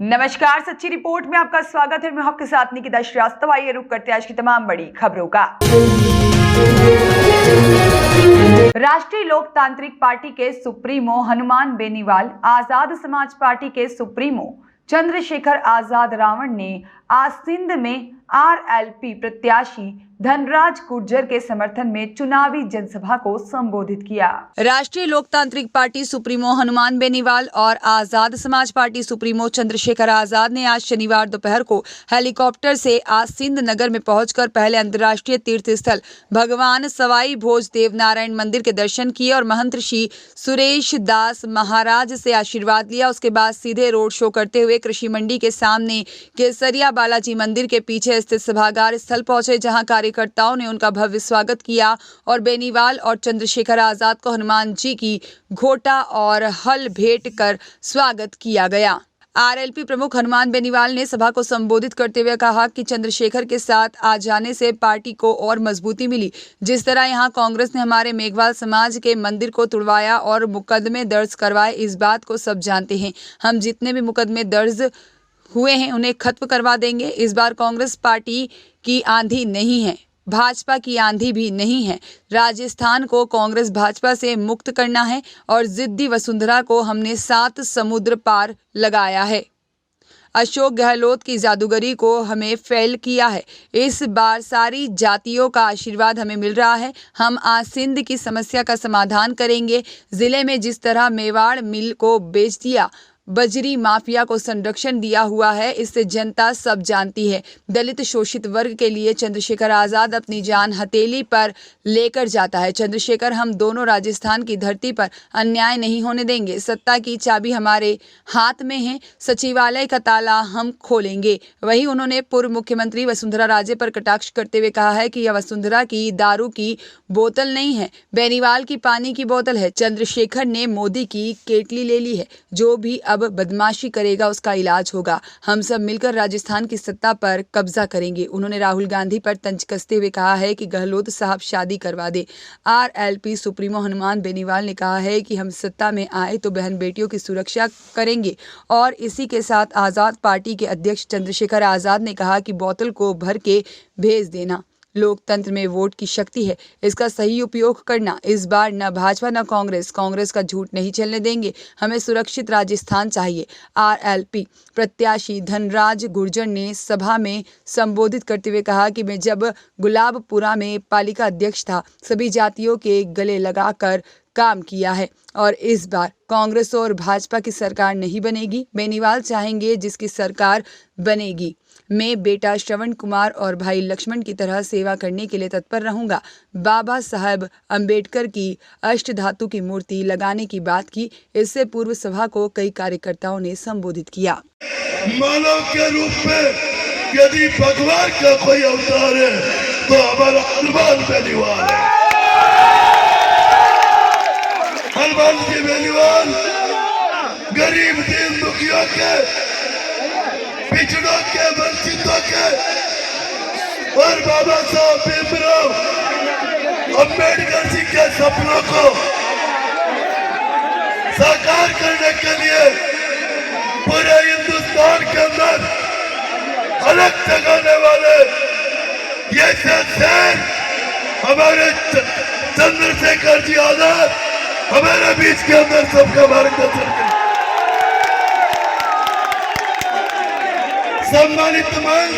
नमस्कार, सच्ची रिपोर्ट में आपका स्वागत है। मैं आपके साथ निकिता श्रीवास्तव। आइए रुक करते हैं आज की तमाम बड़ी खबरों का। राष्ट्रीय लोकतांत्रिक पार्टी के सुप्रीमो हनुमान बेनीवाल, आजाद समाज पार्टी के सुप्रीमो चंद्रशेखर आजाद रावण ने आज सिंध में आरएलपी प्रत्याशी धनराज गुर्जर के समर्थन में चुनावी जनसभा को संबोधित किया। राष्ट्रीय लोकतांत्रिक पार्टी सुप्रीमो हनुमान बेनीवाल और आजाद समाज पार्टी सुप्रीमो चंद्रशेखर आजाद ने आज शनिवार दोपहर को हेलीकॉप्टर से आज सिंध नगर में पहुंचकर पहले अंतर्राष्ट्रीय तीर्थ स्थल भगवान सवाई भोज देव नारायण मंदिर के दर्शन किए और महंत श्री सुरेश दास महाराज से आशीर्वाद लिया। उसके बाद सीधे रोड शो करते हुए कृषि मंडी के सामने केसरिया बालाजी मंदिर के पीछे स्थित सभागार स्थल पहुंचे, जहां कार्यकर्ताओं ने उनका भव्य स्वागत किया और बेनीवाल और चंद्रशेखर आजाद को हनुमान जी की घोटा और हल भेंट कर स्वागत किया गया। आरएलपी प्रमुख हनुमान बेनीवाल ने सभा को संबोधित करते हुए कहा कि चंद्रशेखर के साथ आ जाने से पार्टी को और मजबूती मिली। जिस तरह यहां कांग्रेस ने हमारे मेघवाल समाज के मंदिर को तुड़वाया और मुकदमे दर्ज करवाए, इस बात को सब जानते हैं। हम जितने भी मुकदमे दर्ज हुए हैं उन्हें खत्म करवा देंगे। इस बार कांग्रेस पार्टी की आंधी नहीं है, भाजपा की आंधी भी नहीं है। राजस्थान को कांग्रेस भाजपा से मुक्त करना है और जिद्दी वसुंधरा को हमने 7 समुद्र पार लगाया है। अशोक गहलोत की जादूगरी को हमें फेल किया है। इस बार सारी जातियों का आशीर्वाद हमें मिल रहा है। हम आज सिंध की समस्या का समाधान करेंगे। जिले में जिस तरह मेवाड़ मिल को बेच दिया, बजरी माफिया को संरक्षण दिया हुआ है, इससे जनता सब जानती है। दलित शोषित वर्ग के लिए चंद्रशेखर आजाद अपनी जान हथेली पर लेकर जाता है। चंद्रशेखर, हम दोनों राजस्थान की धरती पर अन्याय नहीं होने देंगे। सत्ता की चाबी हमारे हाथ में है, सचिवालय का ताला हम खोलेंगे। वहीं उन्होंने पूर्व मुख्यमंत्री वसुंधरा राजे पर कटाक्ष करते हुए कहा है कि यह वसुंधरा की दारू की बोतल नहीं है, बेनीवाल की पानी की बोतल है। चंद्रशेखर ने मोदी की केटली ले ली है। जो भी अब बदमाशी करेगा उसका इलाज होगा। हम सब मिलकर राजस्थान की सत्ता पर कब्जा करेंगे। उन्होंने राहुल गांधी पर तंज कसते हुए कहा है कि गहलोत साहब शादी करवा दे। आरएलपी सुप्रीमो हनुमान बेनीवाल ने कहा है कि हम सत्ता में आए तो बहन बेटियों की सुरक्षा करेंगे। और इसी के साथ आजाद पार्टी के अध्यक्ष चंद्रशेखर आजाद ने कहा कि बोतल को भर के भेज देना। लोकतंत्र में वोट की शक्ति है, इसका सही उपयोग करना। इस बार न भाजपा न कांग्रेस का झूठ नहीं चलने देंगे। हमें सुरक्षित राजस्थान चाहिए। आरएलपी प्रत्याशी धनराज गुर्जर ने सभा में संबोधित करते हुए कहा कि मैं जब गुलाबपुरा में पालिका अध्यक्ष था, सभी जातियों के गले लगाकर काम किया है और इस बार कांग्रेस और भाजपा की सरकार नहीं बनेगी। बेनीवाल चाहेंगे जिसकी सरकार बनेगी। मैं बेटा श्रवण कुमार और भाई लक्ष्मण की तरह सेवा करने के लिए तत्पर रहूंगा। बाबा साहब अंबेडकर की अष्टधातु की मूर्ति लगाने की बात की। इससे पूर्व सभा को कई कार्यकर्ताओं ने संबोधित किया। मानव के रूप में यदि भगवान का कोई अवतार है तो हमारा हनुमान बेनीवाल है। हनुमान जी बेनीवाल गरीब दीन दुखियों के, पिछड़ों के, वंचितों के और बाबा साहब भीमराव अंबेडकर जी के सपनों को साकार करने के लिए पूरे हिंदुस्तान के अंदर अलग जगाने वाले ये शेर हमारे चंद्रशेखर जी आजाद हमारे बीच के अंदर सबका मार्गदर्शन करें। सम्मानित मंच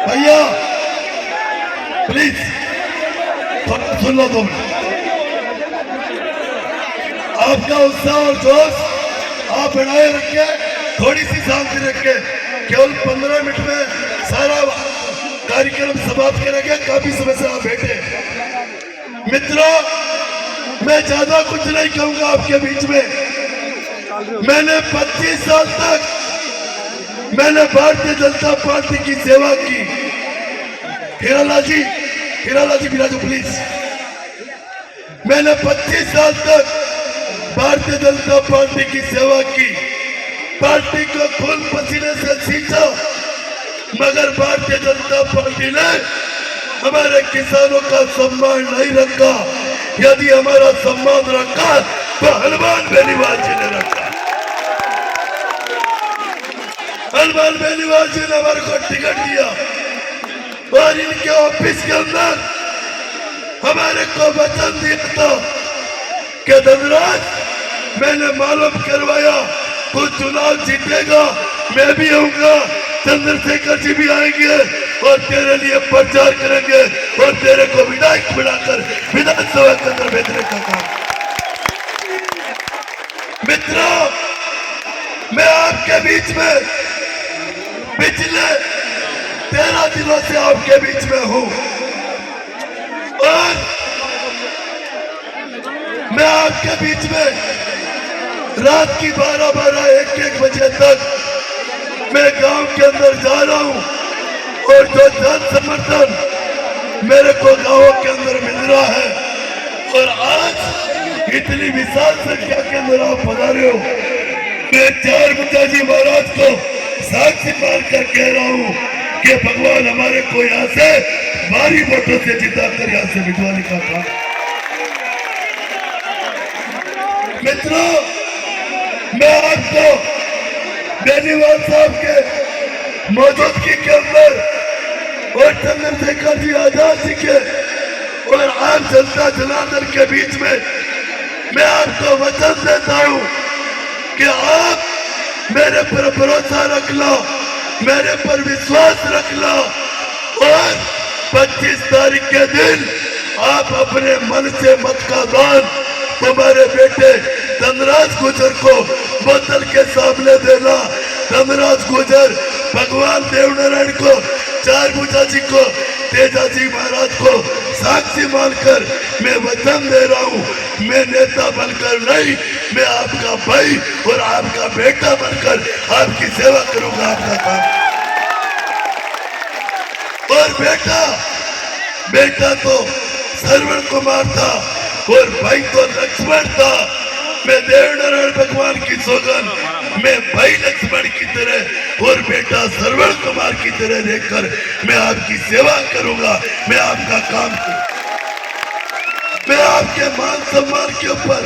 भैया, प्लीज सुन लो 2 मिनट। आपका उत्साह और जोश आप बढ़ाए रखे, थोड़ी सी शांति रखे। केवल 15 मिनट में सारा कार्यक्रम समाप्त करेंगे। काफी समय से आप बैठे। मित्रों, मैं ज्यादा कुछ नहीं कहूंगा आपके बीच में। मैंने 25 साल तक मैंने भारतीय जनता पार्टी की सेवा की। हिराला जी बिराजो प्लीज। मैंने 25 साल तक भारतीय जनता पार्टी की सेवा की। पार्टी को खून पसीने से सींचा, मगर भारतीय जनता पार्टी ने हमारे किसानों का सम्मान नहीं रखा। यदि हमारा सम्मान रखा तो हनुमान बेनीवाल जी ने रखा। हनुमान बेनीवाल जी ने हमारे को टिकट दिया और इनके ऑफिस के अंदर हमारे को वचन दिया था कि धनराज मैंने मालूम करवाया तू चुनाव जीतेगा, मैं भी आऊंगा, चंद्रशेखर जी भी आएंगे और तेरे लिए प्रचार करेंगे और तेरे को विधायक बनाकर विधानसभा के अंदर भेजने का काम। मित्रों, मैं आपके बीच में पिछले 13 दिनों से आपके बीच में हूं और मैं आपके बीच में रात की 12-12, 1-1 बजे तक मैं गांव के अंदर जा रहा हूं और जो जन समर्थन मेरे को गांवों के अंदर मिल रहा है और आज इतनी विशाल संख्या के अंदर आप पधारे हो, मैं चारभुजा जी महाराज को साक्षी मानकर कह रहा हूं कि भगवान हमारे को यहाँ से भारी वोटों से जिताकर यहाँ से भिजवाने का काम। मित्रों, मैं आपको बेनीवाल साहब के मौजूदगी के अंदर और चंद्रशेखर जी आजाद जी के और आम जनता जनार्दन के बीच में मैं आपको वचन देता हूं कि आप मेरे पर भरोसा रख लो, मेरे पर विश्वास रख लो और 25 तारीख के दिन आप अपने मन से मत का दान तुम्हारे बेटे धनराज गुजर को बोतल के सामने देना। धनराज गुजर भगवान देवनारायण को, चारभुजा जी को, तेजा जी महाराज को साक्षी मानकर मैं वचन दे रहा हूं, मैं नेता बनकर नहीं, मैं आपका भाई और आपका बेटा बनकर आपकी सेवा करूंगा, आपका काम। और बेटा तो श्रवण कुमार था और भाई तो लक्ष्मण था। मैं देवनारायण भगवान की सौगन, मैं भाई लक्ष्मण की तरह और बेटा श्रवण कुमार की तरह देखकर मैं आपकी सेवा करूंगा, मैं आपका काम करूंगा। मैं आपके मान सम्मान के ऊपर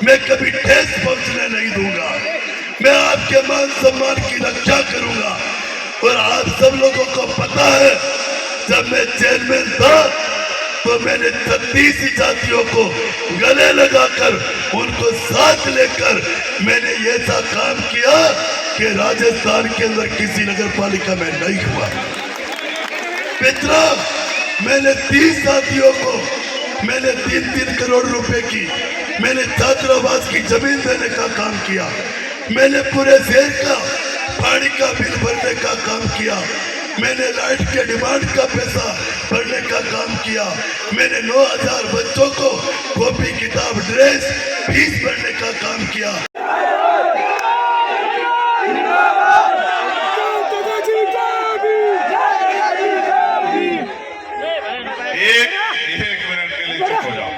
मैं कभी ठेस पहुंचने नहीं दूंगा, मैं आपके मान सम्मान की रक्षा करूंगा। और आप सब लोगों को पता है, जब मैं चेयरमैन था तो मैंने 36 जातियों को गले लगाकर उनको साथ लेकर मैंने ये सा काम किया कि राजस्थान के अंदर किसी नगर पालिका में नहीं हुआ। मित्रों, मैंने 30 जातियों को मैंने 3-3 करोड़ रुपए की मैंने छात्रावास की जमीन देने का काम किया। मैंने पूरे शहर का पानी का बिल भरने का काम किया। मैंने लाइट के डिमांड का पैसा भरने का काम किया। मैंने 9000 बच्चों को कॉपी किताब ड्रेस फीस भरने का काम किया। एक मिनट के लिए चुप हो जाओ।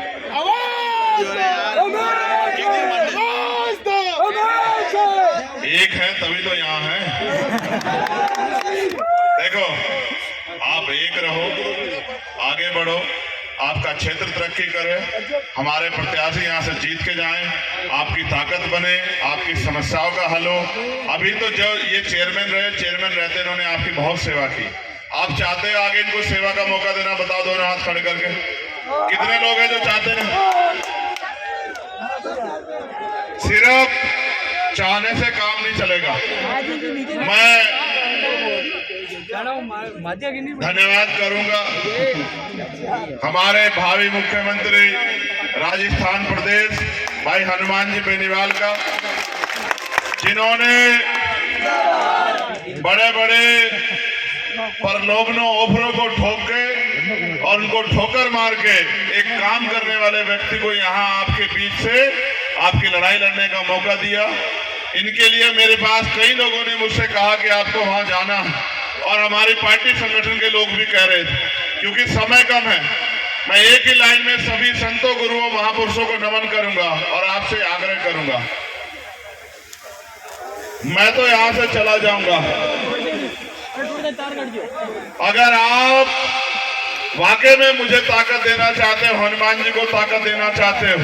एक है तभी तो यहाँ है। देखो, आप एक रहो, आगे बढ़ो, आपका क्षेत्र तरक्की करे, हमारे प्रत्याशी यहाँ से जीत के जाएं, आपकी ताकत बने, आपकी समस्याओं का हल हो। अभी तो जो ये चेयरमैन रहते इन्होंने आपकी बहुत सेवा की। आप चाहते हो आगे इनको सेवा का मौका देना? बताओ, दोनों हाथ खड़े करके कितने लोग हैं जो चाहते हैं? सिर्फ चाहने से काम नहीं चलेगा। मैं धन्यवाद करूंगा हमारे भावी मुख्यमंत्री राजस्थान प्रदेश भाई हनुमान जी बेनीवाल का, जिन्होंने बड़े बड़े प्रलोभनों ऑफरों को ठोक के और उनको ठोकर मार के एक काम करने वाले व्यक्ति को यहाँ आपके बीच से आपकी लड़ाई लड़ने का मौका दिया। इनके लिए मेरे पास कई लोगों ने मुझसे कहा कि आपको वहां जाना, और हमारी पार्टी संगठन के लोग भी कह रहे थे, क्योंकि समय कम है। मैं एक ही लाइन में सभी संतों, गुरुओं, महापुरुषों को नमन करूंगा और आपसे आग्रह करूंगा, मैं तो यहां से चला जाऊंगा। अगर आप वाकई में मुझे ताकत देना चाहते हो, हनुमान जी को ताकत देना चाहते हो,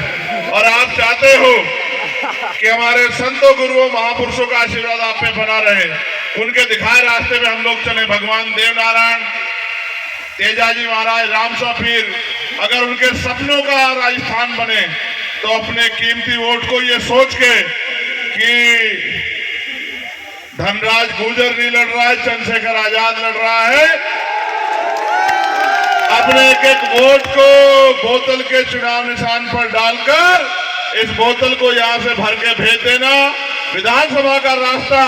और आप चाहते हो कि हमारे संतों, गुरुओं, महापुरुषों का आशीर्वाद आप पे बना रहे, उनके दिखाए रास्ते में हम लोग चले। भगवान देवनारायण, तेजाजी महाराज, रामसा पीर, अगर उनके सपनों का राजस्थान बने तो अपने कीमती वोट को ये सोच के कि धनराज गुर्जर नहीं लड़ रहा है, चंद्रशेखर आजाद लड़ रहा है, अपने एक एक वोट को बोतल के चुनाव निशान पर डालकर इस बोतल को यहां से भर के भेज देना, विधानसभा का रास्ता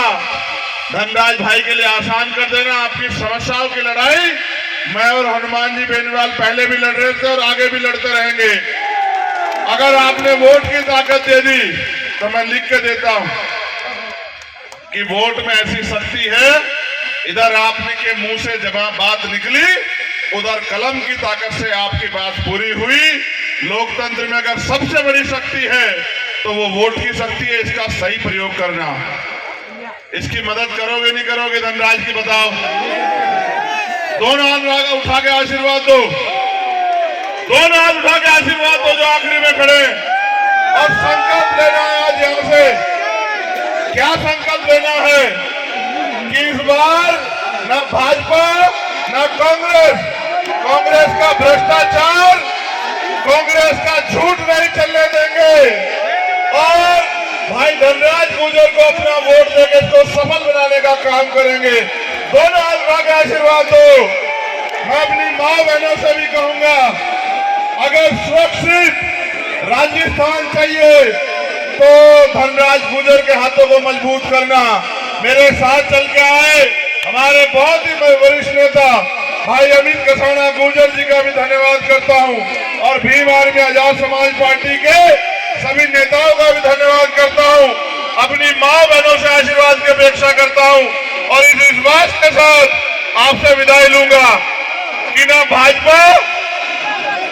धनराज भाई के लिए आसान कर देना। आपकी समस्याओं की लड़ाई मैं और हनुमान जी बेनीवाल पहले भी लड़ रहे थे और आगे भी लड़ते रहेंगे। अगर आपने वोट की ताकत दे दी तो मैं लिख के देता हूं कि वोट में ऐसी शक्ति है, इधर आपने के मुंह से जब बात निकली उधर कलम की ताकत से आपकी बात पूरी हुई। लोकतंत्र में अगर सबसे बड़ी शक्ति है तो वो वोट की शक्ति है, इसका सही प्रयोग करना। इसकी मदद करोगे नहीं करोगे धनराज की बताओ? दोनों हाथ उठा के आशीर्वाद दो, दोनों हाथ उठा के आशीर्वाद दो जो आखिरी में खड़े, और संकल्प लेना है आज यहां से। क्या संकल्प लेना है कि इस बार न भाजपा न कांग्रेस का भ्रष्टाचार, कांग्रेस का झूठ नहीं चलने देंगे और भाई धनराज गुर्जर को अपना वोट देकर इसको सफल बनाने का काम करेंगे। दोनों हाथ उठा के आशीर्वाद दो। मैं अपनी माँ बहनों से भी कहूंगा, अगर सुरक्षित राजस्थान चाहिए तो धनराज गुर्जर के हाथों को मजबूत करना। मेरे साथ चल के आए हमारे बहुत ही वरिष्ठ नेता भाई अमित कसाना गुर्जर जी का भी धन्यवाद करता हूं और भीम आर्मी आजाद समाज पार्टी के सभी नेताओं का भी धन्यवाद करता हूं। अपनी माँ बहनों से आशीर्वाद की अपेक्षा करता हूं और इस विश्वास के साथ आपसे विदाई लूंगा कि न भाजपा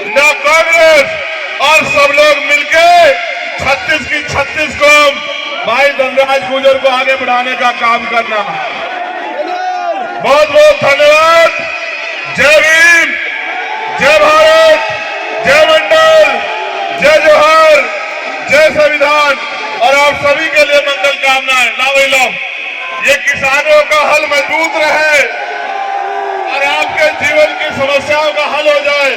न कांग्रेस और सब लोग मिलके 36 की 36 कौम भाई धनराज गुर्जर को आगे बढ़ाने का काम करना। बहुत बहुत धन्यवाद। जय भीम, जय भारत, जय मंडल, जय जोहार, जय संविधान और आप सभी के लिए मंगल कामनाएं। लाओ ये किसानों का हल मजबूत रहे और आपके जीवन की समस्याओं का हल हो जाए।